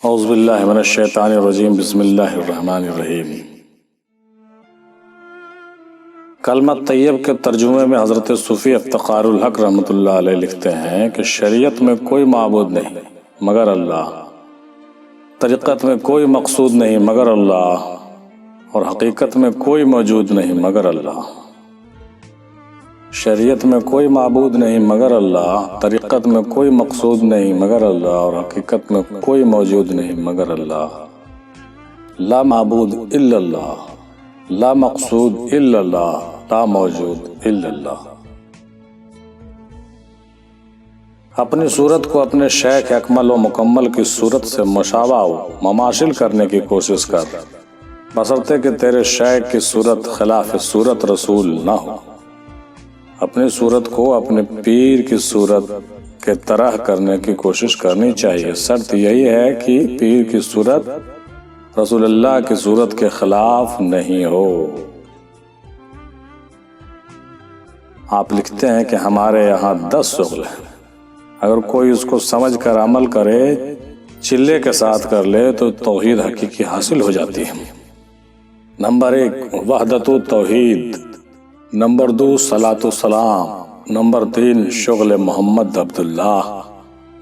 اعوذ باللہ من الشیطان الرجیم بسم اللہ الرحمن الرحیم۔ کلمہ طیب کے ترجمے میں حضرت صوفی افتخار الحق رحمۃ اللہ علیہ لکھتے ہیں کہ شریعت میں کوئی معبود نہیں مگر اللہ، طریقت میں کوئی مقصود نہیں مگر اللہ، اور حقیقت میں کوئی موجود نہیں مگر اللہ۔ شریعت میں کوئی معبود نہیں مگر اللہ، طریقت میں کوئی مقصود نہیں مگر اللہ، اور حقیقت میں کوئی موجود نہیں مگر اللہ۔ لا معبود الا اللہ، لا مقصود الا اللہ، لا موجود الا اللہ۔ اپنی صورت کو اپنے شیخ اکمل و مکمل کی صورت سے مشابہ و مماثل کرنے کی کوشش کر، بشرطے کہ تیرے شیخ کی صورت خلاف صورت رسول نہ ہو۔ اپنی صورت کو اپنے پیر کی صورت کے طرح کرنے کی کوشش کرنی چاہیے۔ شرط یہی ہے کہ پیر کی صورت رسول اللہ کی صورت کے خلاف نہیں ہو۔ آپ لکھتے ہیں کہ ہمارے یہاں 10 شغل ہیں، اگر کوئی اس کو سمجھ کر عمل کرے، چلے کے ساتھ کر لے تو توحید حقیقی حاصل ہو جاتی ہے۔ نمبر 1 وحدت توحید، نمبر 2 صلاۃ السلام، نمبر 3 شغل محمد عبداللہ،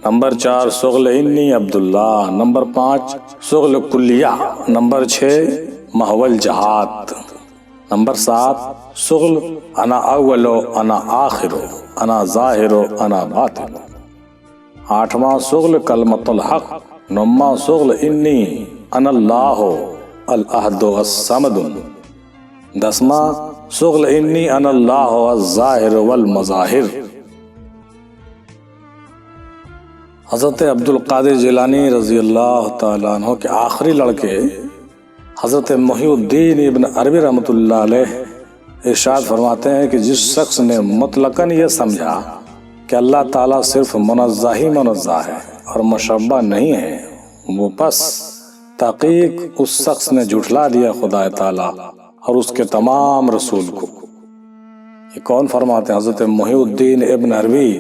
نمبر 4 شغل انی عبداللہ، نمبر 5 شغل کلیہ، نمبر 6 محول جہاد، نمبر 7 شغل انا اول و انا آخر و انا ظاہر و انا باطن، 8واں شغل کلمۃ الحق، 9واں شغل انی انا اللہ الاحد الصمد، 10واں شغل انی انا اللہ الظاہر والمظاہر۔ حضرت عبدالقادر جیلانی رضی اللہ تعالیٰ عنہ کے آخری لڑکے حضرت محی الدین ابن عربی رحمۃ اللہ علیہ ارشاد فرماتے ہیں کہ جس شخص نے مطلقاً یہ سمجھا کہ اللہ تعالیٰ صرف منزہ ہی منزہ ہے اور مشبہ نہیں ہے، وہ بس تحقیق اس شخص نے جھٹلا دیا خدا تعالیٰ اور اس کے تمام رسول کو۔ یہ کون فرماتے ہیں؟ حضرت محی الدین ابن عربی،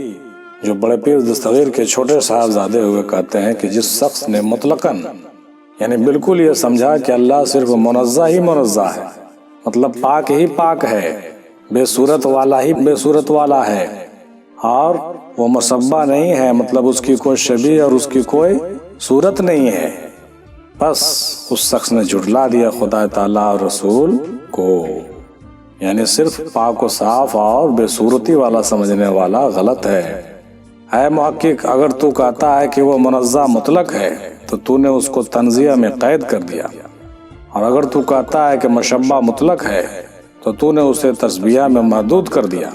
جو بڑے پیر دستگیر کے چھوٹے صاحبزادے ہوئے، کہتے ہیں کہ جس شخص نے مطلقاً یعنی بالکل یہ سمجھا کہ اللہ صرف منزہ ہی منزہ ہے، مطلب پاک ہی پاک ہے، بے صورت والا ہی بے صورت والا ہے، اور وہ مشبہ نہیں ہے، مطلب اس کی کوئی شبیہ اور اس کی کوئی صورت نہیں ہے، بس اس شخص نے جھٹلا دیا خدا تعالیٰ اور رسول کو، یعنی صرف پاک و صاف اور بے صورتی والا سمجھنے والا غلط ہے۔ اے محقق، اگر تو کہتا ہے کہ وہ منزہ مطلق ہے تو تو نے اس کو تنزیہ میں قید کر دیا، اور اگر تو کہتا ہے کہ مشبہ مطلق ہے تو تو نے اسے تشبیہ میں محدود کر دیا،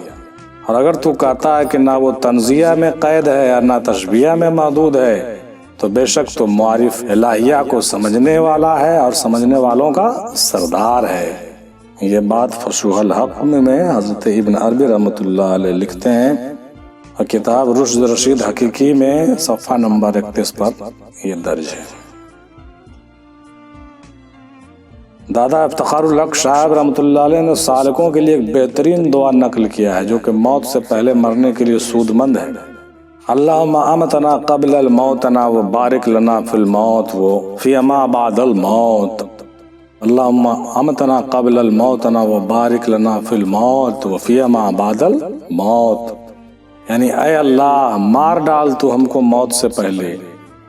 اور اگر تو کہتا ہے کہ نہ وہ تنزیہ میں قید ہے اور نہ تشبیہ میں محدود ہے تو بے شک تو معارف الہیہ کو سمجھنے والا ہے اور سمجھنے والوں کا سردار ہے۔ یہ بات فصوح الحق میں حضرت ابن عربی رحمۃ اللہ علیہ لکھتے ہیں، اور کتاب رشد رشید حقیقی میں صفحہ نمبر 31 پر یہ درج ہے۔ دادا افتخار الحق صاحب رحمۃ اللہ علیہ نے سالکوں کے لیے ایک بہترین دعا نقل کیا ہے جو کہ موت سے پہلے مرنے کے لیے سود مند ہے۔ اللہم امتنا قبل الموتنا و بارک لنا فی الموت و فی ما بعد الموت، اللہم امتنا قبل الموتنا و بارک لنا فی الموت و فی ما بعد الموت، یعنی اے اللہ مار ڈال تو ہم کو موت سے پہلے،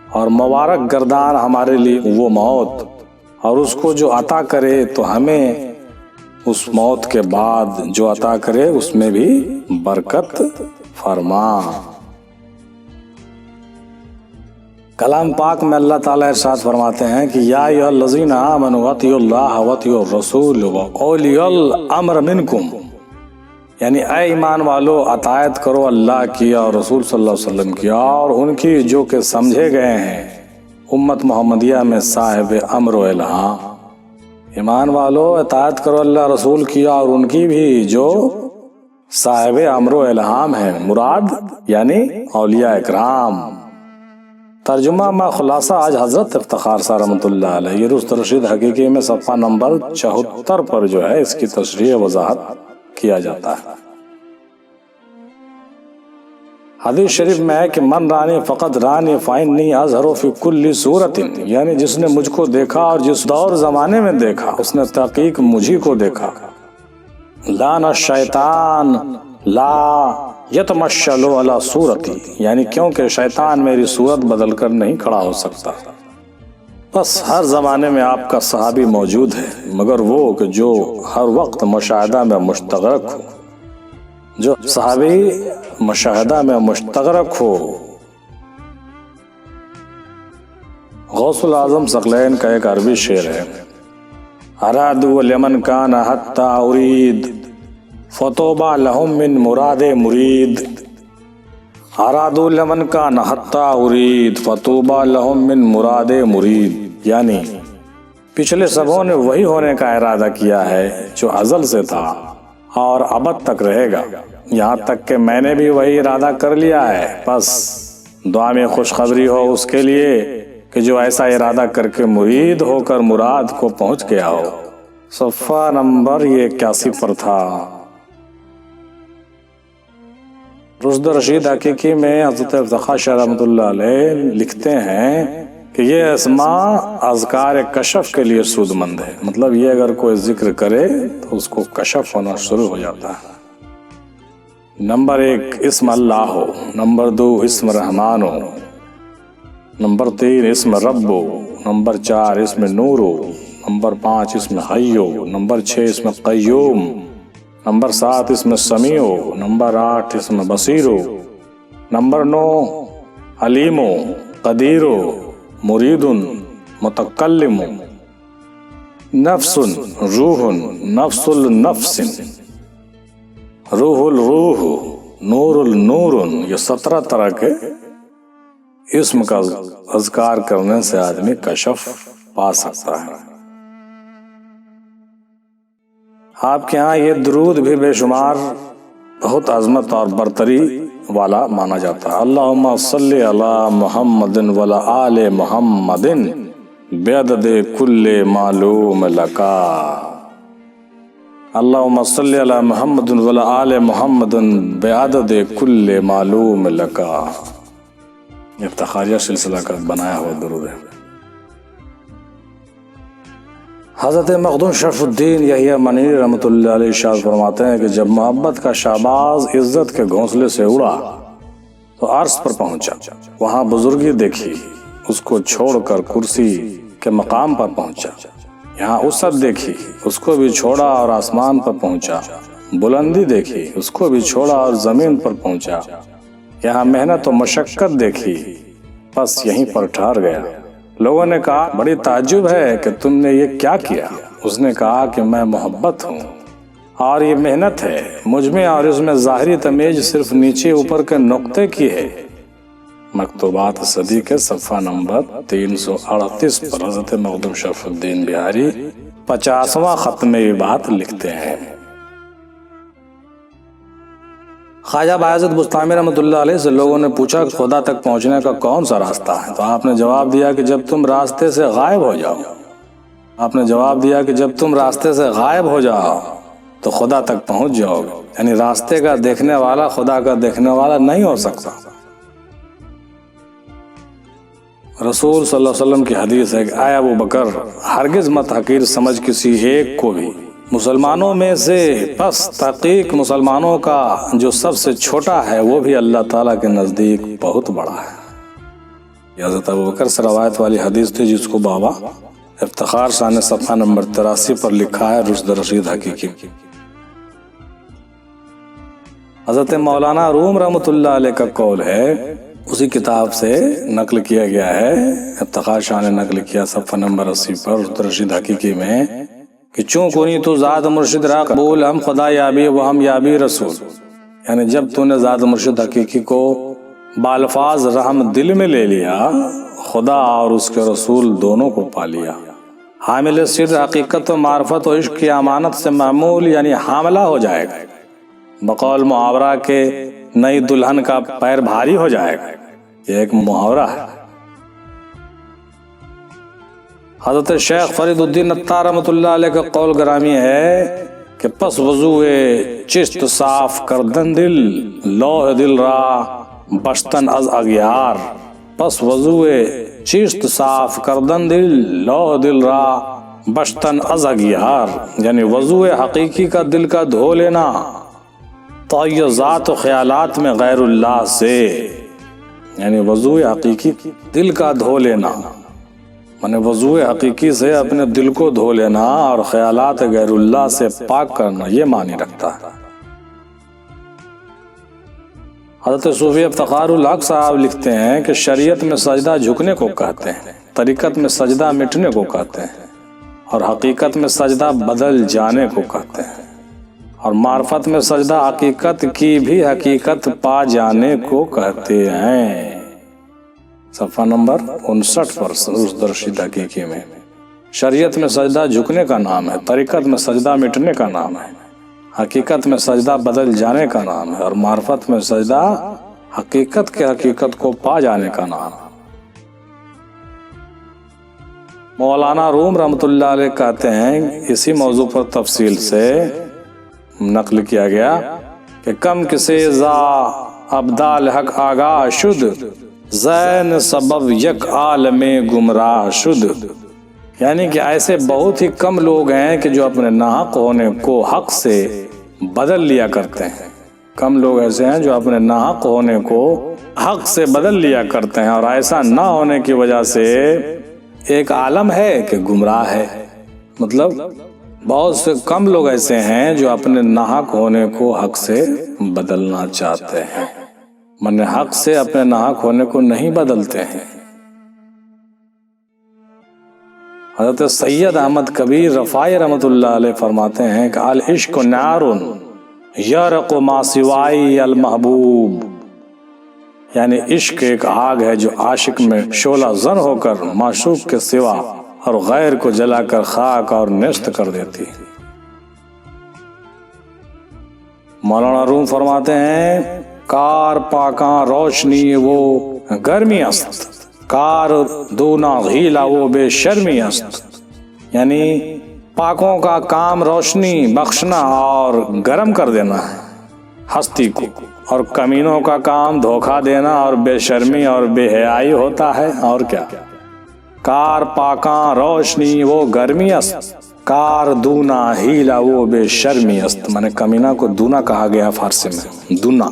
اور مبارک گردان ہمارے لیے وہ موت، اور اس کو جو عطا کرے تو ہمیں اس موت کے بعد جو عطا کرے اس میں بھی برکت فرما۔ کلام پاک میں اللہ تعالیٰ ارشاد فرماتے ہیں کہ یا ایھا الذین آمنوا اطیعوا اللہ واطیعوا الرسول واولی الامر منکم، یعنی اے ایمان والو اطاعت کرو اللہ کی اور رسول صلی اللہ علیہ وسلم کی اور ان کی جو کہ سمجھے گئے ہیں امت محمدیہ میں صاحب امر و الہام۔ ایمان والو اطاعت کرو اللہ رسول کی اور ان کی بھی جو صاحب امر و الہام ہے، مراد یعنی اولیاء اکرام۔ ترجمہ میں خلاصہ آج حضرت افتخار صاحب رحمۃ اللہ علیہ، یہ رشد رشید حقیقی میں صفحہ نمبر 74 پر جو ہے اس کی تشریح وضاحت کیا جاتا ہے۔ حدیث شریف میں ہے کہ من رانی فقط رانی فإنی اظہر فی کل صورت، یعنی جس نے مجھ کو دیکھا اور جس دور زمانے میں دیکھا اس نے تحقیق مجھی کو دیکھا۔ لعن الشیطان لا یتمشل علی صورتی، یعنی کیونکہ شیطان میری صورت بدل کر نہیں کھڑا ہو سکتا۔ بس ہر زمانے میں آپ کا صحابی موجود ہے، مگر وہ کہ جو ہر وقت مشاہدہ میں مشتغرق ہو، جو صحابی مشاہدہ میں مشتغرق ہو۔ غوث العظم ثقلین کا ایک عربی شعر ہے، ارادوا لمن کان حتی ارید فطوبى لهم من مراد مرید، ارادوا لمن کان حتی ارید فطوبى لهم من مراد مرید، یعنی پچھلے سبوں نے وہی ہونے کا ارادہ کیا ہے جو ازل سے تھا اور ابد تک رہے گا، یہاں تک کہ میں نے بھی وہی ارادہ کر لیا ہے، بس دعا میں خوشخبری ہو اس کے لیے کہ جو ایسا ارادہ کر کے مرید ہو کر مراد کو پہنچ گیا ہو۔ صفحہ نمبر 81 پر تھا۔ رشد رشید حقیقی میں حضرت افتخار شاہ رحمۃ اللہ علیہ لکھتے ہیں کہ یہ اسماء اذکار کشف کے لیے سود مند ہے، مطلب یہ اگر کوئی ذکر کرے تو اس کو کشف ہونا شروع ہو جاتا ہے۔ نمبر 1 اسم اللہ ہو، نمبر 2 اسم رحمان ہو، نمبر 3 اسم رب ہو، نمبر 4 اسم نور ہو، نمبر 5 اسم حی ہو، نمبر 6 اسم قیوم، نمبر 7 اسم سمیع ہو، نمبر 8 اسم بصیر ہو، نمبر 9 علیم ہو، قدیر ہو، مرید، متکلم، نفس، روح، نفس النفس، روح الروح، نور النور، یہ 17 طرح کے اسم کا اذکار کرنے سے آدمی کشف پا سکتا ہے۔ آپ کے ہاں یہ درود بھی بے شمار بہت عظمت اور برتری والا مانا جاتا ہے۔ اللہم صلی علی محمد وعلی آل محمد بعدد کل معلوم لکا، اللہم صلی علی محمد وعلی آل محمد بعدد کل معلوم لکا، افتخاریہ سلسلہ کا بنایا ہوا درود ہے۔ حضرت مخدوم شرف الدین یحییٰ منیری رحمۃ اللہ علیہ ارشاد فرماتے ہیں کہ جب محبت کا شہباز عزت کے گھونسلے سے اڑا تو عرش پر پہنچا، وہاں بزرگی دیکھی، اس کو چھوڑ کر کرسی کے مقام پر پہنچا، یہاں وسعت دیکھی، اس کو بھی چھوڑا اور آسمان پر پہنچا، بلندی دیکھی، اس کو بھی چھوڑا اور زمین پر پہنچا، یہاں محنت و مشقت دیکھی، بس یہیں پر ٹھہر گیا۔ لوگوں نے کہا بڑی تعجب ہے کہ تم نے یہ کیا کیا؟ اس نے کہا کہ میں محبت ہوں اور یہ محنت ہے مجھ میں، اور اس میں ظاہری تمیز صرف نیچے اوپر کے نقطے کی ہے۔ مکتوبات صدی کے صفحہ نمبر 338 پر حضرت مخدوم شرف الدین بہاری 50واں خط میں یہ بات لکھتے ہیں۔ خواجہ بایزید بستامی رحمۃ اللہ علیہ سے لوگوں نے پوچھا کہ خدا تک پہنچنے کا کون سا راستہ ہے؟ تو آپ نے جواب دیا کہ جب تم راستے سے غائب ہو جاؤ، آپ نے جواب دیا کہ جب تم راستے سے غائب ہو جاؤ تو خدا تک پہنچ جاؤ گے، یعنی راستے کا دیکھنے والا خدا کا دیکھنے والا نہیں ہو سکتا۔ رسول صلی اللہ علیہ وسلم کی حدیث ہے کہ اے ابو بکر، ہرگز مت حقیر سمجھ کسی ایک کو بھی مسلمانوں میں سے، پس تحقیق مسلمانوں کا جو سب سے چھوٹا ہے وہ بھی اللہ تعالیٰ کے نزدیک بہت بڑا ہے۔ یہ حضرت ابو بکر سے روایت والی حدیث تھی جس کو بابا افتخار شاہ نے صفحہ نمبر 83 پر لکھا ہے رشد رشید حقیقی۔ حضرت مولانا روم رحمۃ اللہ علیہ کا قول ہے، اسی کتاب سے نقل کیا گیا ہے، افتخار شاہ نے نقل کیا صفحہ نمبر 80 پر رشد رشید حقیقی میں کہ چون کنی تو ذات مرشد را قبول، ہم خدا یابی و ہم یابی رسول، یعنی جب تو نے ذات مرشد حقیقی کو بالفاظ رحم دل میں لے لیا، خدا اور اس کے رسول دونوں کو پا لیا۔ حامل سر حقیقت و معرفت و عشق کی امانت سے معمول، یعنی حاملہ ہو جائے گا، بقول محاورہ کے نئی دلہن کا پیر بھاری ہو جائے گا، یہ ایک محاورہ ہے۔ حضرت شیخ فرید الدین عطار رحمۃ اللہ علیہ کا قول گرامی ہے کہ پس وضوء چشت صاف کردن دل، لوح دل را بشتن از اغیار، پس وضوئے چیست صاف کردن دل، لوح دل را بشتن از اغیار، یعنی وضوء حقیقی کا دل کا دھو لینا تعیضات و خیالات میں غیر اللہ سے، یعنی وضوء حقیقی دل کا دھو لینا، یعنی وضوء حقیقی سے اپنے دل کو دھو لینا اور خیالات غیر اللہ سے پاک کرنا، یہ معنی رکھتا ہے۔ حضرت صوفی افتخار الحق صاحب لکھتے ہیں کہ شریعت میں سجدہ جھکنے کو کہتے ہیں، طریقت میں سجدہ مٹنے کو کہتے ہیں، اور حقیقت میں سجدہ بدل جانے کو کہتے ہیں، اور معرفت میں سجدہ حقیقت کی بھی حقیقت پا جانے کو کہتے ہیں۔ صفحہ نمبر 59 پر اس درشید حقیقی میں شریعت میں سجدہ جھکنے کا نام ہے، طریقت میں سجدہ مٹنے کا نام ہے، حقیقت میں سجدہ بدل جانے کا نام ہے، اور معرفت میں سجدہ حقیقت کے حقیقت کو پا جانے کا نام ہے۔ مولانا روم رحمۃ اللہ علیہ کہتے ہیں، اسی موضوع پر تفصیل سے نقل کیا گیا کہ کم کسی ذا ابدال حق آگاہ شد، زین سبب یک عالم گمراہ شد، یعنی کہ ایسے بہت ہی کم لوگ ہیں کہ جو اپنے ناحق ہونے کو حق سے بدل لیا کرتے ہیں۔ کم لوگ ایسے ہیں جو اپنے ناحق ہونے کو حق سے بدل لیا کرتے ہیں، اور ایسا نہ ہونے کی وجہ سے ایک عالم ہے کہ گمراہ ہے۔ مطلب بہت سے کم لوگ ایسے ہیں جو اپنے ناحق ہونے کو حق سے بدلنا چاہتے ہیں، من حق سے اپنے ناحق ہونے کو نہیں بدلتے ہیں۔ حضرت سید احمد کبیر رفاعی رحمۃ اللہ علیہ فرماتے ہیں کہ العشق نار یرق ما سوائی المحبوب، یعنی عشق ایک آگ ہے جو عاشق میں شعلہ زن ہو کر معشوق کے سوا اور غیر کو جلا کر خاک اور نیست کر دیتی۔ مولانا روم فرماتے ہیں کار پاکاں روشنی وہ گرمی است، کار دونا غیلا وہ بے شرمی است، یعنی پاکوں کا کام روشنی بخشنا اور گرم کر دینا ہے ہستی کو، اور کمینوں کا کام دھوکہ دینا اور بے شرمی اور بے حیائی ہوتا ہے۔ اور کیا؟ کار پاکاں روشنی وہ گرمی است، کار دونا ہیلا وہ بے شرمی است، میں نے کمینہ کو دونا کہا گیا فارسی میں، دونا۔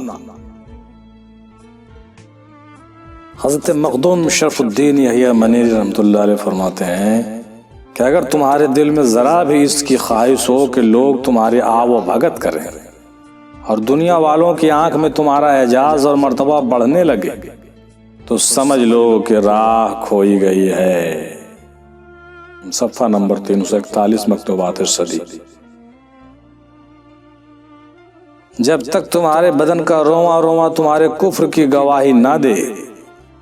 حضرت مخدوم شرف الدین یحییٰ منیری رحمۃ اللہ علیہ فرماتے ہیں کہ اگر تمہارے دل میں ذرا بھی اس کی خواہش ہو کہ لوگ تمہاری آب و بھگت کریں اور دنیا والوں کی آنکھ میں تمہارا اعجاز اور مرتبہ بڑھنے لگے، تو سمجھ لو کہ راہ کھوئی گئی ہے۔ صفحہ نمبر 341 مکتوبات ارشدی۔ جب تک تمہارے بدن کا رواں رواں تمہارے کفر کی گواہی نہ دے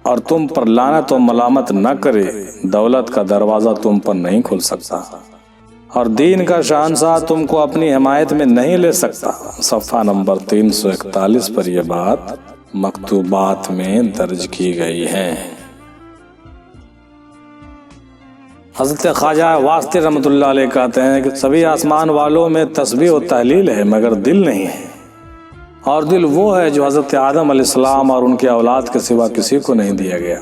اور تم پر لعنت و ملامت نہ کرے، دولت کا دروازہ تم پر نہیں کھل سکتا اور دین کا شہنشاہ تم کو اپنی حمایت میں نہیں لے سکتا۔ صفحہ نمبر 341 پر یہ بات مکتوبات میں درج کی گئی ہے۔ حضرت خواجہ واسطی رحمۃ اللہ علیہ کہتے ہیں کہ سبھی آسمان والوں میں تسبیح و تحلیل ہے مگر دل نہیں ہے، اور دل وہ ہے جو حضرت آدم علیہ السلام اور ان کے اولاد کے سوا کسی کو نہیں دیا گیا۔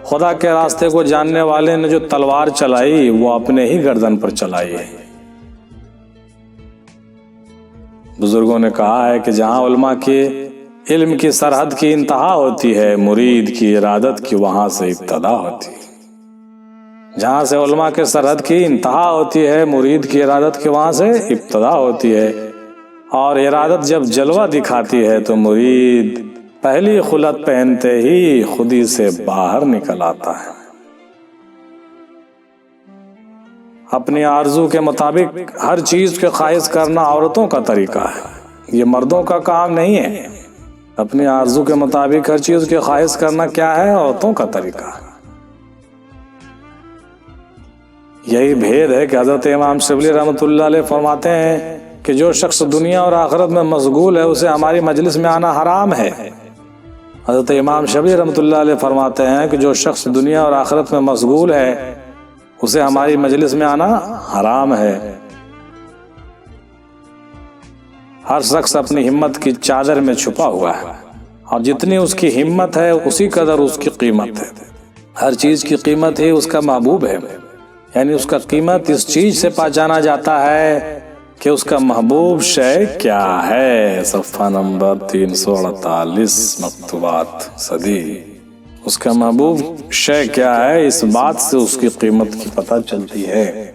خدا کے راستے کو جاننے والے نے جو تلوار چلائی وہ اپنے ہی گردن پر چلائی ہے۔ بزرگوں نے کہا ہے کہ جہاں علماء کے علم کی سرحد کی انتہا ہوتی ہے، مرید کی ارادت کی وہاں سے ابتدا ہوتی ہے۔ جہاں سے علماء کے سرحد کی انتہا ہوتی ہے، مرید کی ارادت کی وہاں سے ابتدا ہوتی ہے، اور ارادت جب جلوہ دکھاتی ہے تو مرید پہلی خلعت پہنتے ہی خودی سے باہر نکل آتا ہے۔ اپنی آرزو کے مطابق ہر چیز کے خواہش کرنا عورتوں کا طریقہ ہے، یہ مردوں کا کام نہیں ہے۔ اپنی آرزو کے مطابق ہر چیز کے خواہش کرنا کیا ہے؟ عورتوں کا طریقہ ہے۔ یہی بھید ہے کہ حضرت امام شبلی رحمۃ اللہ علیہ فرماتے ہیں کہ جو شخص دنیا اور آخرت میں مشغول ہے اسے ہماری مجلس میں آنا حرام ہے۔ حضرت امام شبلی رحمۃ اللہ علیہ فرماتے ہیں کہ جو شخص دنیا اور آخرت میں مشغول ہے اسے ہماری مجلس میں آنا حرام ہے۔ ہر شخص اپنی ہمت کی چادر میں چھپا ہوا ہے، اور جتنی اس کی ہمت ہے اسی قدر اس کی قیمت ہے۔ ہر چیز کی قیمت ہی اس کا محبوب ہے، یعنی اس کا قیمت اس چیز سے پہچانا جاتا ہے کہ اس کا محبوب شے کیا ہے۔ صفحہ نمبر 348 مکتوبات صدی۔ اس کا محبوب شے کیا ہے، اس بات سے اس کی قیمت کی پتہ چلتی ہے۔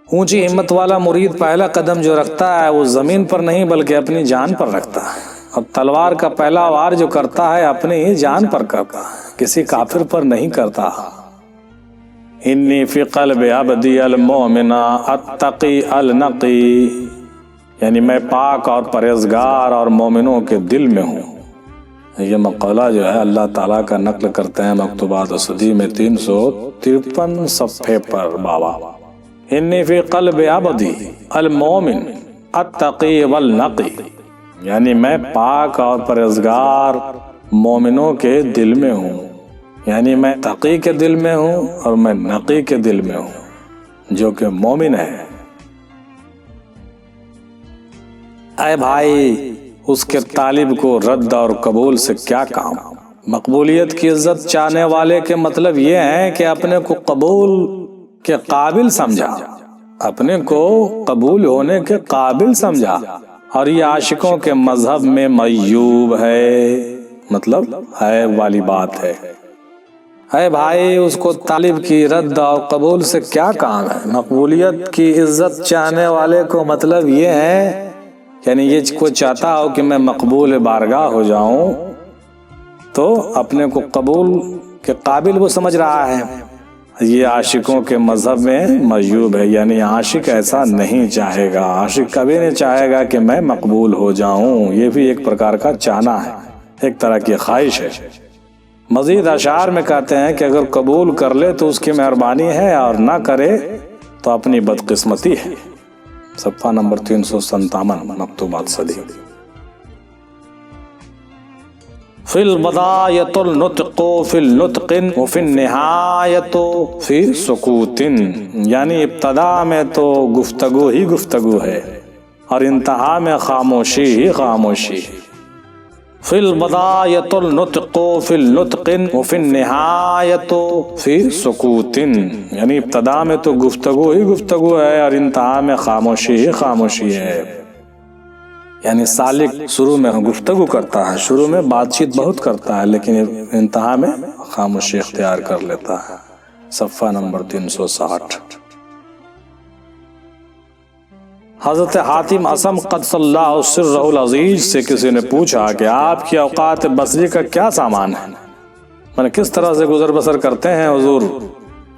اونچی ہمت والا مرید پہلا قدم جو رکھتا ہے وہ زمین پر نہیں بلکہ اپنی جان پر رکھتا ہے، اور تلوار کا پہلا وار جو کرتا ہے اپنی ہی جان پر کرتا ہے، کسی کافر پر نہیں کرتا۔ انی فی قلب عبدی المؤمن التقی النقی، یعنی میں پاک اور پرہیزگار اور مومنوں کے دل میں ہوں۔ یہ مقولہ جو ہے اللہ تعالیٰ کا نقل کرتے ہیں مکتوبات صدی میں 353 صفحے پر بابا۔ انی فی قلب عبدی المؤمن التقی والنقی، یعنی میں پاک اور پرہیزگار مومنوں کے دل میں ہوں، یعنی میں تقی کے دل میں ہوں اور میں نقی کے دل میں ہوں جو کہ مومن ہے۔ اے بھائی، اس کے طالب کو رد اور قبول سے کیا کام؟ مقبولیت کی عزت چاہنے والے کے مطلب یہ ہے کہ اپنے کو قبول کے قابل سمجھا، اپنے کو قبول ہونے کے قابل سمجھا، اور یہ عاشقوں کے مذہب میں معیوب ہے، مطلب ہے والی بات ہے۔ اے بھائی، اس کو طالب کی رد اور قبول سے کیا کام ہے؟ مقبولیت کی عزت چاہنے والے کو مطلب یہ ہے، یعنی یہ کوئی چاہتا ہو کہ میں مقبول بارگاہ ہو جاؤں تو اپنے کو قبول کے قابل وہ سمجھ رہا ہے، یہ عاشقوں کے مذہب میں معیوب ہے، یعنی عاشق ایسا نہیں چاہے گا، عاشق کبھی نہیں چاہے گا کہ میں مقبول ہو جاؤں، یہ بھی ایک پرکار کا چاہنا ہے، ایک طرح کی خواہش ہے۔ مزید اشعار میں کہتے ہیں کہ اگر قبول کر لے تو اس کی مہربانی ہے، اور نہ کرے تو اپنی بدقسمتی ہے۔ صفحہ نمبر 357 مکتوبات صدی۔ فی البدایۃ النطق فی النطق وفی النہایۃ فی سکوت، یعنی ابتدا میں تو گفتگو ہی گفتگو ہے اور انتہا میں خاموشی ہی خاموشی ہے۔ فی البدایۃ النطق فی النطق وفی النہایۃ فی سکوت، یعنی ابتدا میں تو گفتگو ہی گفتگو ہے اور انتہا میں خاموشی ہی خاموشی ہے۔ یعنی سالک شروع میں گفتگو کرتا ہے، شروع میں بات چیت بہت کرتا ہے، لیکن انتہا میں خاموشی اختیار کر لیتا ہے۔ صفحہ نمبر 360۔ حضرت حاتم اصم قدس اللہ سرہ العزیز سے کسی نے پوچھا کہ آپ کی اوقات بصری کا کیا سامان ہے، میں کس طرح سے گزر بسر کرتے ہیں حضور،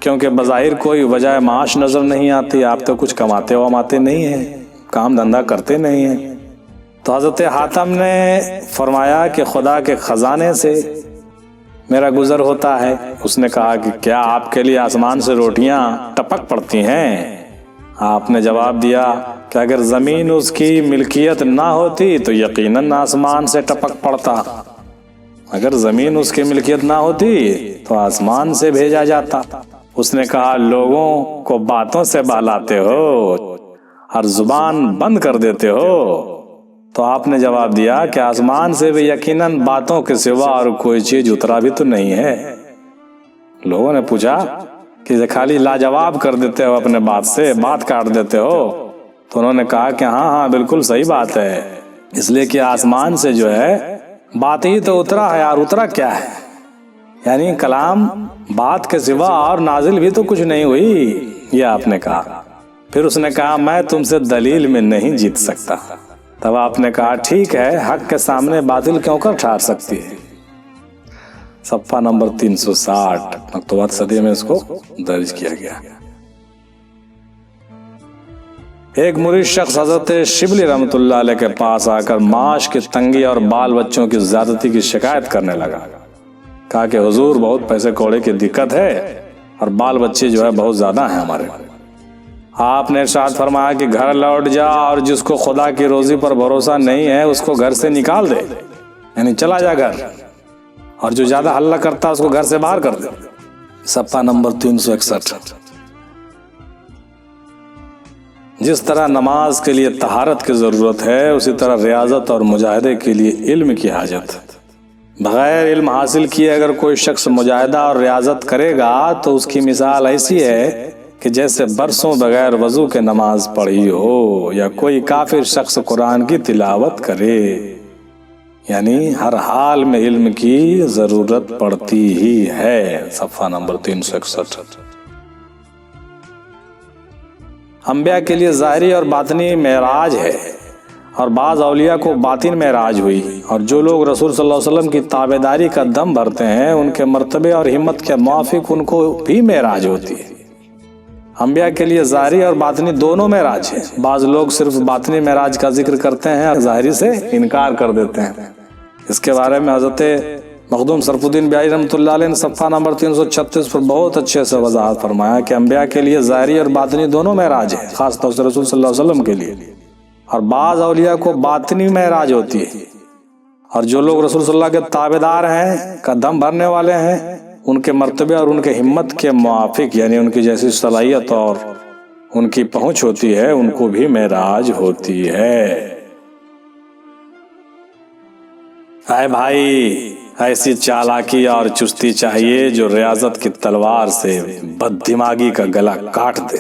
کیونکہ بظاہر کوئی وجہ معاش نظر نہیں آتی، آپ تو کچھ کماتے وماتے نہیں ہیں، کام دھندہ کرتے نہیں ہیں۔ تو حضرت حاتم نے فرمایا کہ خدا کے خزانے سے میرا گزر ہوتا ہے۔ اس نے کہا کہ کیا آپ کے لیے آسمان سے روٹیاں ٹپک پڑتی ہیں؟ آپ نے جواب دیا کہ اگر زمین اس کی ملکیت نہ ہوتی تو یقیناً آسمان سے ٹپک پڑتا، اگر زمین اس کی ملکیت نہ ہوتی تو آسمان سے بھیجا جاتا۔ اس نے کہا لوگوں کو باتوں سے بہلاتے ہو اور زبان بند کر دیتے ہو، تو آپ نے جواب دیا کہ آسمان سے بھی یقیناً باتوں کے سوا اور کوئی چیز اترا بھی تو نہیں ہے۔ لوگوں نے پوچھا کہ خالی لاجواب کر دیتے ہو، اپنے بات سے بات کاٹ دیتے ہو، تو انہوں نے کہا کہ ہاں بالکل صحیح بات ہے، اس لیے کہ آسمان سے جو ہے بات ہی تو اترا ہے، اور اترا کیا ہے، یعنی کلام بات کے سوا اور نازل بھی تو کچھ نہیں ہوئی، یہ آپ نے کہا۔ پھر اس نے کہا میں تم سے دلیل میں نہیں جیت سکتا۔ تب آپ نے کہا ٹھیک ہے، حق کے سامنے باطل کیوں کر ٹھہر سکتی ہے۔ صفحہ نمبر 360 مکتوبات صدی میں اس کو درج کیا گیا۔ ایک مرید شخص حضرت شبلی رحمۃ اللہ علیہ کے پاس آ کر معاش کی تنگی اور بال بچوں کی زیادتی کی شکایت کرنے لگا۔ کہا کہ حضور بہت پیسے کوڑے کی دقت ہے اور بال بچے جو ہے بہت زیادہ ہیں ہمارے۔ آپ نے ارشاد فرمایا کہ گھر لوٹ جا، اور جس کو خدا کی روزی پر بھروسہ نہیں ہے اس کو گھر سے نکال دے، یعنی چلا جا گھر، اور جو زیادہ ہلہ کرتا ہے اس کو گھر سے باہر کر دے۔ صفحہ نمبر 361۔ جس طرح نماز کے لیے طہارت کی ضرورت ہے، اسی طرح ریاضت اور مجاہدے کے لیے علم کی حاجت ہے۔ بغیر علم حاصل کیے اگر کوئی شخص مجاہدہ اور ریاضت کرے گا تو اس کی مثال ایسی ہے کہ جیسے برسوں بغیر وضو کے نماز پڑھی ہو، یا کوئی کافر شخص قرآن کی تلاوت کرے۔ یعنی ہر حال میں علم کی ضرورت پڑتی ہی ہے۔ صفحہ نمبر 361۔ انبیاء کے لیے ظاہری اور باطنی معراج ہے، اور بعض اولیاء کو باطن معراج ہوئی، اور جو لوگ رسول صلی اللہ علیہ وسلم کی تابعداری کا دم بھرتے ہیں ان کے مرتبے اور ہمت کے موافق ان کو بھی معراج ہوتی ہے۔ انبیاء کے لیے ظاہری اور باطنی دونوں معراج ہیں۔ بعض لوگ صرف باطنی معراج کا ذکر کرتے ہیں اور ظاہری سے انکار کر دیتے ہیں۔ اس کے بارے میں حضرت مخدوم صرف الدین بیاری رحمۃ اللہ علیہ نے صفحہ نمبر 336 پر بہت اچھے سے وضاحت فرمایا کہ انبیاء کے لیے ظاہری اور باطنی دونوں معراج ہیں، خاص طور سے رسول صلی اللہ علیہ وسلم کے لیے، اور بعض اولیاء کو باطنی معراج ہوتی ہے، اور جو لوگ رسول صلی اللہ کے تابعدار ہیں کا دم بھرنے والے ہیں ان کے مرتبے اور ان کے ہمت کے موافق، یعنی ان کی جیسی صلاحیت اور ان کی پہنچ ہوتی ہے، ان کو بھی معراج ہوتی ہے۔ اے بھائی، ایسی چالاکی اور چستی چاہیے جو ریاضت کی تلوار سے بد دماغی کا گلا کاٹ دے۔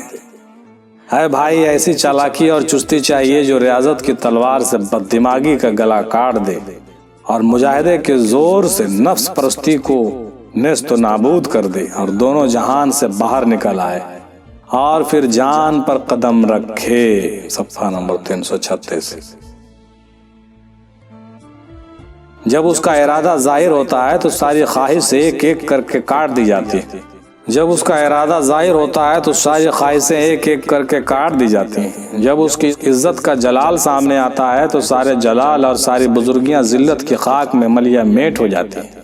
اے بھائی، ایسی چالاکی اور چستی چاہیے جو ریاضت کی تلوار سے بد دماغی کا گلا کاٹ دے، اور مجاہدے کے زور سے نفس پرستی کو نیست و نابود کر دے، اور دونوں جہان سے باہر نکل آئے، اور پھر جان پر قدم رکھے۔ صفحہ نمبر 336۔ جب اس کا ارادہ ظاہر ہوتا ہے تو ساری خواہش ایک ایک کر کے کاٹ دی جاتی ہے۔ جب اس کا ارادہ ظاہر ہوتا ہے تو ساری خواہشیں ایک ایک کر کے کاٹ دی جاتی ہیں۔ جب اس کی عزت کا جلال سامنے آتا ہے تو سارے جلال اور ساری بزرگیاں ذلت کی خاک میں ملیا میٹ ہو جاتی ہیں،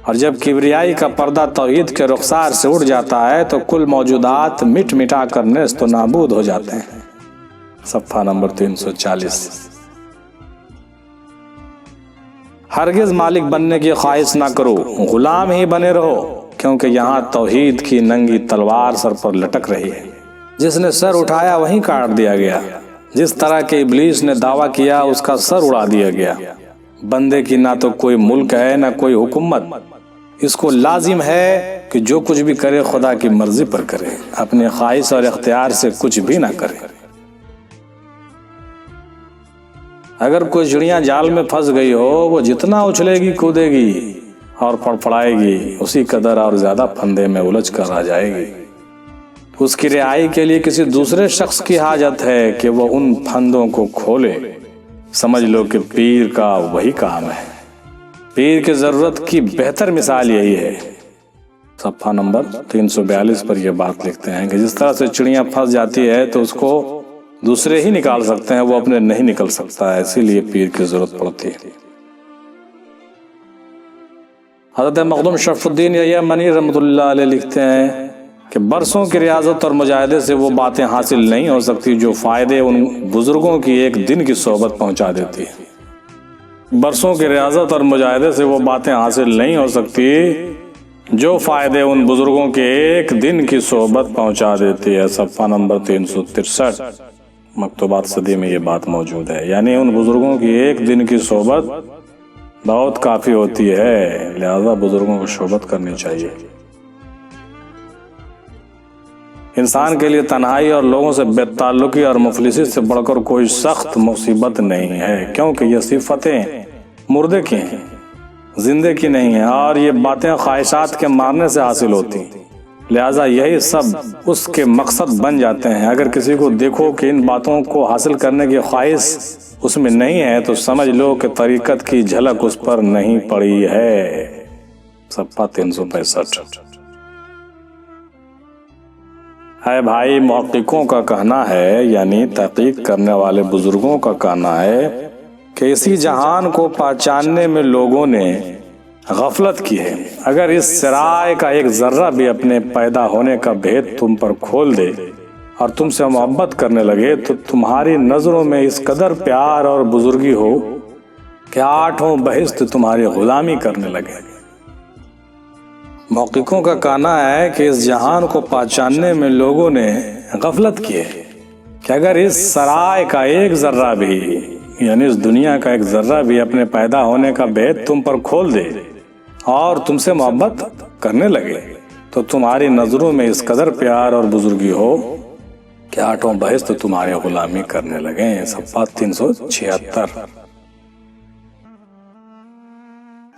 اور جب کبریائی کا پردہ توحید کے رخسار سے اڑ جاتا ہے تو کل موجودات مٹ مٹا کر نیست و نابود ہو جاتے ہیں۔ صفحہ نمبر 340۔ ہرگز مالک بننے کی خواہش نہ کرو، غلام ہی بنے رہو، کیونکہ یہاں توحید کی ننگی تلوار سر پر لٹک رہی ہے۔ جس نے سر اٹھایا وہیں کاٹ دیا گیا، جس طرح کہ ابلیس نے دعویٰ کیا اس کا سر اڑا دیا گیا۔ بندے کی نہ تو کوئی ملک ہے نہ کوئی حکومت، اس کو لازم ہے کہ جو کچھ بھی کرے خدا کی مرضی پر کرے، اپنے خواہش اور اختیار سے کچھ بھی نہ کرے۔ اگر کوئی چڑیاں جال میں پھنس گئی ہو، وہ جتنا اچھلے گی کودے گی اور پھڑپھڑائے گی، اسی قدر اور زیادہ پھندے میں الجھ کر آ جائے گی۔ اس کی رہائی کے لیے کسی دوسرے شخص کی حاجت ہے کہ وہ ان پھندوں کو کھولے۔ سمجھ لو کہ پیر کا وہی کام ہے۔ پیر کی ضرورت کی بہتر مثال یہی ہے۔ صفحہ نمبر 342 پر یہ بات لکھتے ہیں کہ جس طرح سے چڑیاں پھنس جاتی ہے تو اس کو دوسرے ہی نکال سکتے ہیں، وہ اپنے نہیں نکل سکتا ہے، اسی لیے پیر کی ضرورت پڑتی ہے۔ حضرت مخدوم شرف الدین یمنی رحمۃ اللہ علیہ لکھتے ہیں کہ برسوں کی ریاضت اور مجاہدے سے وہ باتیں حاصل نہیں ہو سکتی جو فائدے ان بزرگوں کی ایک دن کی صحبت پہنچا دیتی ہے۔ برسوں کی ریاضت اور مجاہدے سے وہ باتیں حاصل نہیں ہو سکتی جو فائدے ان بزرگوں کے ایک دن کی صحبت پہنچا دیتی ہے۔ صفحہ نمبر 363 مکتوبات صدی میں یہ بات موجود ہے، یعنی ان بزرگوں کی ایک دن کی صحبت بہت کافی ہوتی ہے، لہذا بزرگوں کو صحبت کرنی چاہیے۔ انسان کے لیے تنہائی اور لوگوں سے بے تعلقی اور مفلسی سے بڑھ کر کوئی سخت مصیبت نہیں ہے، کیونکہ یہ صفتیں مردے کی ہیں، زندے کی نہیں ہیں، اور یہ باتیں خواہشات کے مارنے سے حاصل ہوتی ہیں، لہذا یہی سب اس کے مقصد بن جاتے ہیں۔ اگر کسی کو دیکھو کہ ان باتوں کو حاصل کرنے کی خواہش اس میں نہیں ہے تو سمجھ لو کہ طریقت کی جھلک اس پر نہیں پڑی ہے۔ صفحہ 365۔ اے بھائی، محققوں کا کہنا ہے، یعنی تحقیق کرنے والے بزرگوں کا کہنا ہے کہ اسی جہان کو پہچاننے میں لوگوں نے غفلت کی ہے۔ اگر اس سرائے کا ایک ذرہ بھی اپنے پیدا ہونے کا بھید تم پر کھول دے اور تم سے محبت کرنے لگے تو تمہاری نظروں میں اس قدر پیار اور بزرگی ہو کہ آٹھوں بہشت تمہاری غلامی کرنے لگے۔ محققوں کا کہنا ہے کہ اس جہان کو پہچاننے میں لوگوں نے غفلت کی ہے۔ کہ اگر اس سرائے کا ایک ذرہ بھی یعنی اس دنیا کا ایک ذرہ بھی اپنے پیدا ہونے کا بید تم پر کھول دے اور تم سے محبت کرنے لگے تو تمہاری نظروں میں اس قدر پیار اور بزرگی ہو کہ آٹھوں بہشت تمہاری غلامی کرنے لگے۔ صفحہ 376۔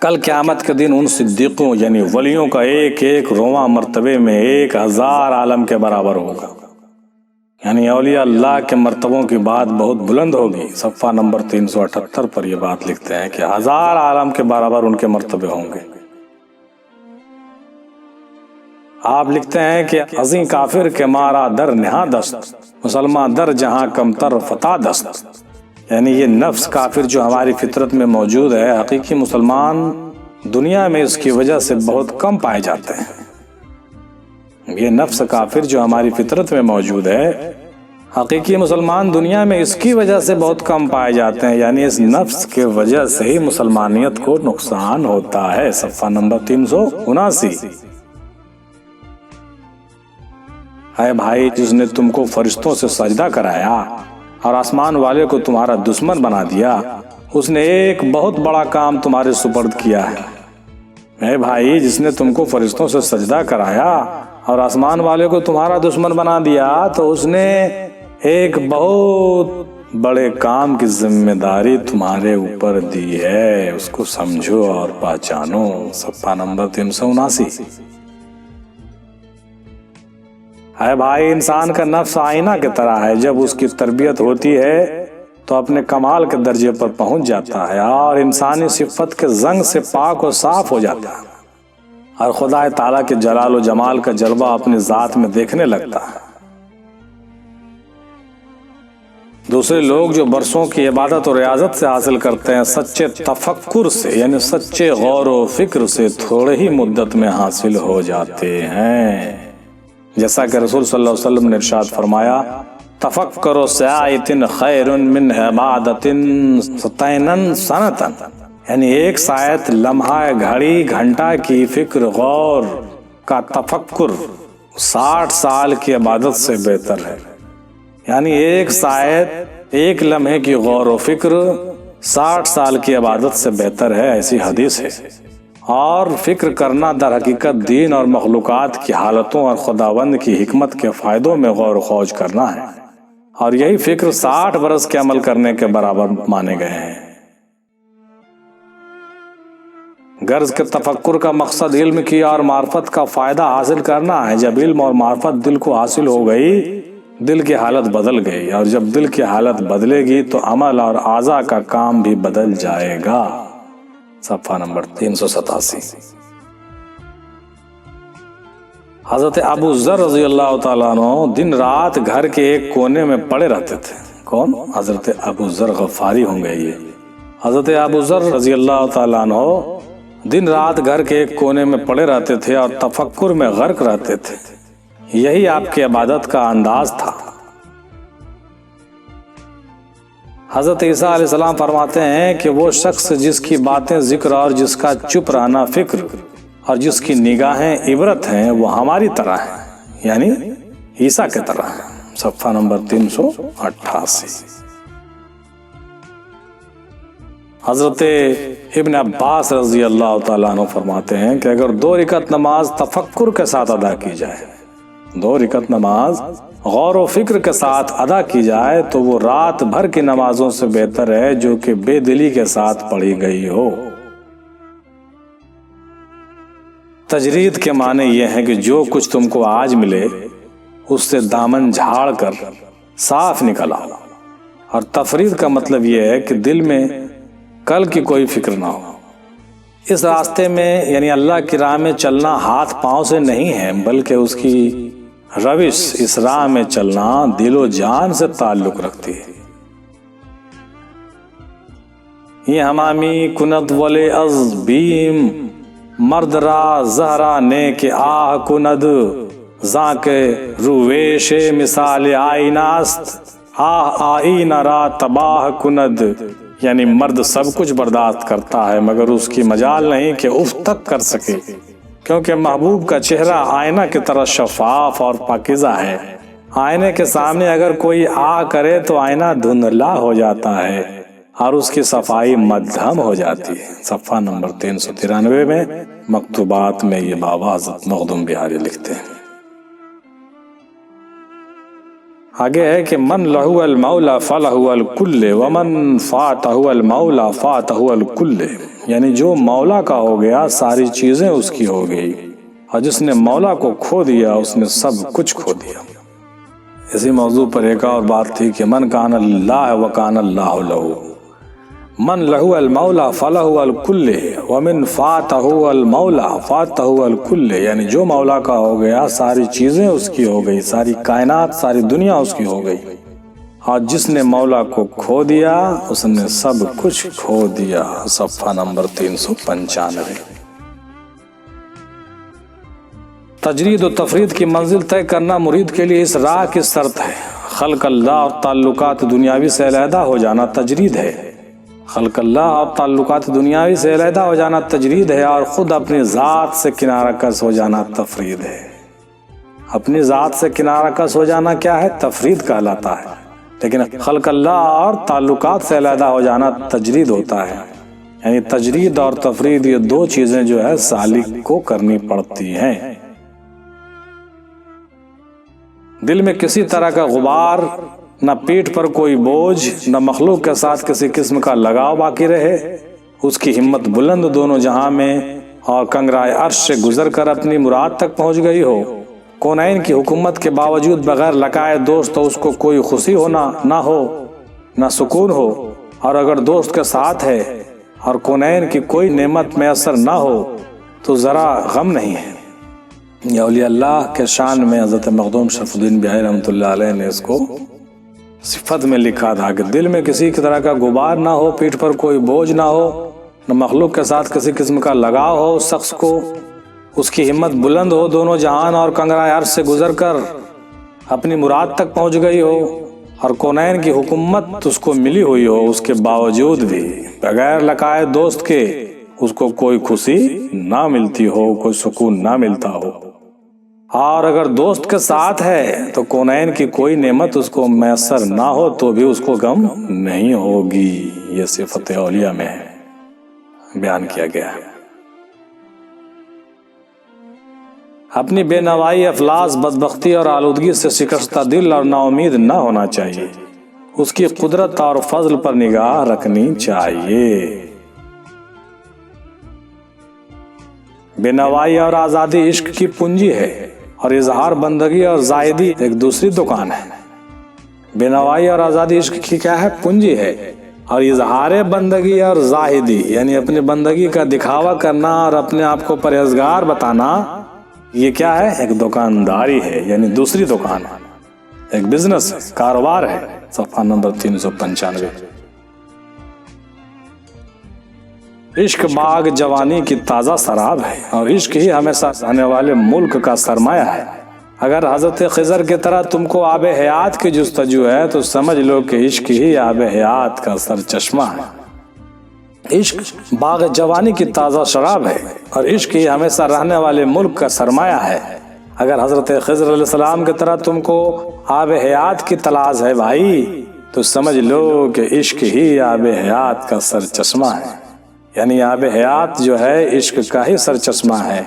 کل قیامت کے دن ان صدیقوں یعنی ولیوں کا ایک ایک رواں مرتبے میں 1000 عالم کے برابر ہوگا، یعنی اولیاء اللہ کے مرتبوں کی بات بہت بلند ہوگی۔ صفحہ نمبر 378 پر یہ بات لکھتے ہیں کہ 1000 عالم کے برابر ان کے مرتبے ہوں گے۔ آپ لکھتے ہیں کہ عظیم کافر کے مارا در نہا دست، مسلمان در جہاں کم تر فتح دست، یعنی یہ نفس کافر جو ہماری فطرت میں موجود ہے، حقیقی مسلمان دنیا میں اس کی وجہ سے بہت کم پائے جاتے ہیں۔ یہ نفس کافر جو ہماری فطرت میں موجود ہے، حقیقی مسلمان دنیا میں اس کی وجہ سے بہت کم پائے جاتے ہیں، یعنی اس نفس کی وجہ سے ہی مسلمانیت کو نقصان ہوتا ہے۔ صفحہ نمبر 379۔ اے بھائی، جس نے تم کو فرشتوں سے سجدہ کرایا اور آسمان والے کو تمہارا دشمن بنا دیا، اس نے ایک بہت بڑا کام تمہارے سپرد کیا ہے۔ اے بھائی، جس نے تم کو فرشتوں سے سجدہ کرایا اور آسمان والے کو تمہارا دشمن بنا دیا تو اس نے ایک بہت بڑے کام کی ذمہ داری تمہارے اوپر دی ہے، اس کو سمجھو اور پہچانو۔ صفحہ نمبر 379۔ اے بھائی، انسان کا نفس آئینہ کی طرح ہے، جب اس کی تربیت ہوتی ہے تو اپنے کمال کے درجے پر پہنچ جاتا ہے اور انسانی صفت کے زنگ سے پاک و صاف ہو جاتا ہے اور خدا تعالیٰ کے جلال و جمال کا جلوہ اپنی ذات میں دیکھنے لگتا ہے۔ دوسرے لوگ جو برسوں کی عبادت اور ریاضت سے حاصل کرتے ہیں، سچے تفکر سے یعنی سچے غور و فکر سے تھوڑے ہی مدت میں حاصل ہو جاتے ہیں۔ جیسا کہ رسول صلی اللہ علیہ وسلم نے ارشاد فرمایا، تفکر ساعۃ خیر من عبادۃ ستین سنۃ، یعنی ایک ساعت لمحہ گھڑی گھنٹہ کی فکر غور کا تفکر 60 سال کی عبادت سے بہتر ہے، یعنی ایک ساعت ایک لمحے کی غور و فکر 60 سال کی عبادت سے بہتر ہے، ایسی حدیث ہے۔ اور فکر کرنا در حقیقت دین اور مخلوقات کی حالتوں اور خداوند کی حکمت کے فائدوں میں غور و خوض کرنا ہے، اور یہی فکر 60 برس کے عمل کرنے کے برابر مانے گئے ہیں۔ غرض کے تفکر کا مقصد علم کی اور معرفت کا فائدہ حاصل کرنا ہے۔ جب علم اور معرفت دل کو حاصل ہو گئی، دل کی حالت بدل گئی، اور جب دل کی حالت بدلے گی تو عمل اور اعضاء کا کام بھی بدل جائے گا۔ صفحہ نمبر 387۔ حضرت ابو ذر رضی اللہ تعالیٰ عنہ دن رات گھر کے ایک کونے میں پڑے رہتے تھے۔ کون؟ حضرت ابو ذر غفاری ہوں گے یہ۔ حضرت ابو ذر رضی اللہ تعالیٰ عنہ دن رات گھر کے ایک کونے میں پڑے رہتے تھے اور تفکر میں غرق رہتے تھے، یہی آپ کی عبادت کا انداز تھا۔ حضرت عیسیٰ علیہ السلام فرماتے ہیں کہ وہ شخص جس کی باتیں ذکر اور جس کا چپ رہنا فکر اور جس کی نگاہیں عبرت ہیں، وہ ہماری طرح ہیں، یعنی عیسیٰ کی طرح ہیں۔ صفحہ نمبر 388۔ حضرت ابن عباس رضی اللہ تعالیٰ عنہ فرماتے ہیں کہ اگر 2 رکعت نماز تفکر کے ساتھ ادا کی جائے، 2 رکعت نماز غور و فکر کے ساتھ ادا کی جائے تو وہ رات بھر کی نمازوں سے بہتر ہے جو کہ بے دلی کے ساتھ پڑھی گئی ہو۔ تجرید کے معنی یہ ہے کہ جو کچھ تم کو آج ملے اس سے دامن جھاڑ کر صاف نکل آؤ، اور تفرید کا مطلب یہ ہے کہ دل میں کل کی کوئی فکر نہ ہو۔ اس راستے میں یعنی اللہ کی راہ میں چلنا ہاتھ پاؤں سے نہیں ہے، بلکہ اس کی روش، اس راہ میں چلنا دل و جان سے تعلق رکھتی ہے۔ یہ ہمامی کند ولے از بیم مرد را زہرا نے کے آہ کند زاں کے رویش مثال آئیناست آہ آئینہ را تباہ کند، یعنی مرد سب کچھ برداشت کرتا ہے مگر اس کی مجال نہیں کہ اف تک کر سکے، کیونکہ محبوب کا چہرہ آئینہ کی طرح شفاف اور پاکیزہ ہے، آئینے کے سامنے اگر کوئی آ کرے تو آئینہ دھندلا ہو جاتا ہے اور اس کی صفائی مدھم ہو جاتی ہے۔ صفحہ نمبر 393 میں مکتوبات میں یہ بابا حضرت مخدوم بہاری لکھتے ہیں۔ آگے ہے کہ من لہو المولا فلہو الکل ومن فاتہ المولا فاتہ الکل، یعنی جو مولا کا ہو گیا ساری چیزیں اس کی ہو گئی، اور جس نے مولا کو کھو دیا اس نے سب کچھ کھو دیا۔ اسی موضوع پر ایک اور بات تھی کہ من کان اللہ وکان اللہ لہو، من لہو المولا فلہو الکل ومن فاتہ المولا فاتہ الکل، یعنی جو مولا کا ہو گیا ساری چیزیں اس کی ہو گئی، ساری کائنات ساری دنیا اس کی ہو گئی، اور جس نے مولا کو کھو دیا اس نے سب کچھ کھو دیا۔ صفحہ نمبر 395۔ تجرید و تفرید کی منزل طے کرنا مرید کے لیے اس راہ کی شرط ہے۔ خلق اللہ اور تعلقات دنیاوی سے علیحدہ ہو جانا تجرید ہے، خلق اللہ اور تعلقات دنیاوی سے علیحدہ ہو جانا تجرید ہے، اور خود اپنی ذات سے کنارہ کش ہو جانا تفرید ہے۔ اپنی ذات سے کنارہ کش ہو جانا کیا ہے؟ تفرید کہلاتا ہے، لیکن خلق اللہ اور تعلقات سے علیحدہ ہو جانا تجرید ہوتا ہے۔ یعنی تجرید اور تفرید یہ دو چیزیں جو ہے سالک کو کرنی پڑتی ہیں۔ دل میں کسی طرح کا غبار، نہ پیٹھ پر کوئی بوجھ، نہ مخلوق کے ساتھ کسی قسم کا لگاؤ باقی رہے، اس کی ہمت بلند دونوں جہاں میں اور کنگرائے عرش سے گزر کر اپنی مراد تک پہنچ گئی ہو۔ کونین کی حکومت کے باوجود بغیر لقائے دوست تو اس کو کوئی خوشی ہونا نہ ہو نہ سکون ہو، اور اگر دوست کے ساتھ ہے اور کونین کی کوئی نعمت میسر نہ ہو تو ذرا غم نہیں ہے۔ یہ اولیاء اللہ کے شان میں حضرت مخدوم شرف الدین بہاری رحمۃ اللہ علیہ نے اس کو صفت میں لکھا تھا کہ دل میں کسی طرح کا غبار نہ ہو، پیٹھ پر کوئی بوجھ نہ ہو، نہ مخلوق کے ساتھ کسی قسم کا لگاؤ ہو اس شخص کو، اس کی ہمت بلند ہو دونوں جہان اور کنگرائے عرش سے گزر کر اپنی مراد تک پہنچ گئی ہو، اور کونین کی حکومت اس کو ملی ہوئی ہو، اس کے باوجود بھی بغیر لقائے دوست کے اس کو کوئی خوشی نہ ملتی ہو، کوئی سکون نہ ملتا ہو، اور اگر دوست کے ساتھ ہے تو کونین کی کوئی نعمت اس کو میسر نہ ہو تو بھی اس کو غم نہیں ہوگی۔ یہ صفت اولیاء میں بیان کیا گیا ہے۔ اپنی بے نوائی، افلاس، بدبختی اور آلودگی سے شکستہ دل اور نا امید نہ ہونا چاہیے، اس کی قدرت اور فضل پر نگاہ رکھنی چاہیے۔ بے نوائی اور آزادی عشق کی پونجی ہے، اور اظہار بندگی اور زائدی ایک دوسری دکان ہے۔ بے نوائی اور آزادی عشق کی کیا ہے؟ پونجی ہے، اور اظہار بندگی اور زاہدی یعنی اپنی بندگی کا دکھاوا کرنا اور اپنے آپ کو پرہیزگار بتانا، یہ کیا ہے؟ ایک دکانداری ہے، یعنی دوسری دکان ہے، ایک بزنس ہے، کاروبار ہے۔ صفحہ نمبر 395۔ عشق باغ جوانی کی تازہ شراب ہے، اور عشق ہی ہمیشہ رہنے والے ملک کا سرمایہ ہے۔ اگر حضرت خضر کی طرح تم کو آب حیات کی جستجو ہے تو سمجھ لو کہ عشق ہی آب حیات کا سر چشمہ ہے۔ عشق باغ جوانی کی تازہ شراب ہے، اور عشق ہی ہمیشہ رہنے والے ملک کا سرمایہ ہے۔ اگر حضرت خضر علیہ السلام کی طرح تم کو آب حیات کی تلاش ہے بھائی، تو سمجھ لو کہ عشق ہی آب حیات کا سر چشمہ ہے۔ یعنی آب حیات جو ہے عشق کا ہی سر چشمہ ہے۔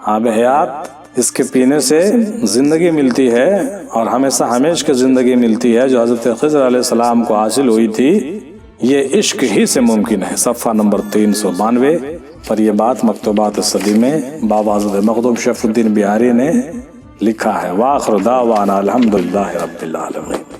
آب حیات اس کے پینے سے زندگی ملتی ہے، اور ہمیشہ ہمیش کی زندگی ملتی ہے جو حضرت خضر علیہ السلام کو حاصل ہوئی تھی، یہ عشق ہی سے ممکن ہے۔ صفحہ نمبر 392 پر یہ بات مکتوبات صدی میں بابا حضرت مخدوم شرف الدین بہاری نے لکھا ہے۔ وآخر دعوانا الحمدللہ رب العالمین۔